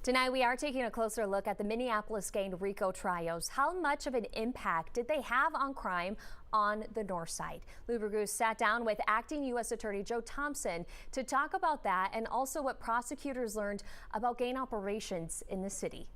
Tonight, we are taking a closer look at the Minneapolis gang RICO trials. How much of an impact did they have on crime on the north side? Lou Burgos sat down with acting U.S. Attorney Joe Thompson to talk about that and also what prosecutors learned about gang operations in the city.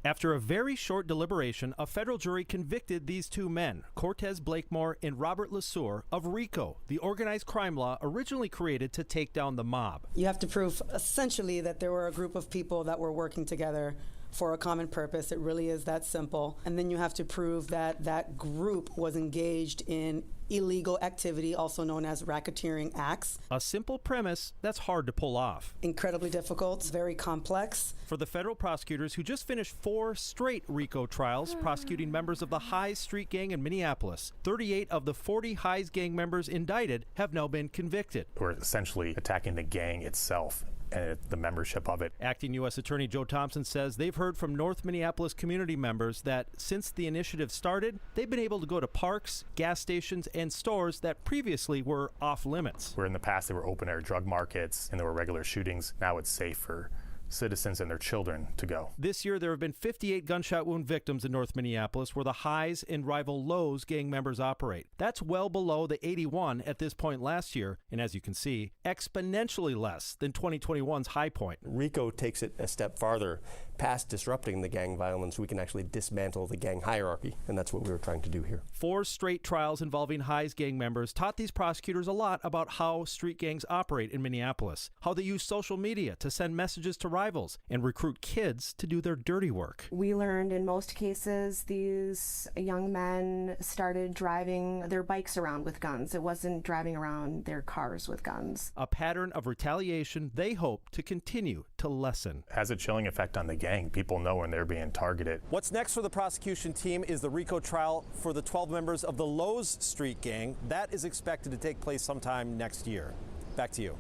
After a very short deliberation, a federal jury convicted these two men, Cortez Blakemore and Robert LeSueur, of RICO, the organized crime law originally created to take down the mob. You have to prove essentially that there were a group of people that were working together for a common purpose. It really is that simple. And then you have to prove that that group was engaged in illegal activity, also known as racketeering acts. A simple premise that's hard to pull off. Incredibly difficult, very complex. For the federal prosecutors who just finished 4 straight RICO trials prosecuting members of the Hayes Street Gang in Minneapolis, 38 of the 40 Hayes Gang members indicted have now been convicted. We're essentially attacking the gang itself and the membership of it. Acting U.S. Attorney Joe Thompson says they've heard from North Minneapolis community members that since the initiative started, they've been able to go to parks, gas stations, and stores that previously were off limits. Where in the past they were open air drug markets and there were regular shootings, now it's safe for citizens and their children to go. This year, there have been 58 gunshot wound victims in North Minneapolis where the Hayes and rival Lowe's gang members operate. That's well below the 81 at this point last year, and as you can see, exponentially less than 2021's high point. RICO takes it a step farther. Past disrupting the gang violence, we can actually dismantle the gang hierarchy, and that's what we were trying to do here. 4 straight trials involving Hayes gang members taught these prosecutors a lot about how street gangs operate in Minneapolis, how they use social media to send messages to rivals and recruit kids to do their dirty work. We learned in most cases these young men started driving their bikes around with guns. It wasn't driving around their cars with guns. A pattern of retaliation they hope to continue to lessen. It has a chilling effect on the gang. People know when they're being targeted. What's next for the prosecution team is the RICO trial for the 12 members of the Lowe's Street Gang. That is expected to take place sometime next year. Back to you.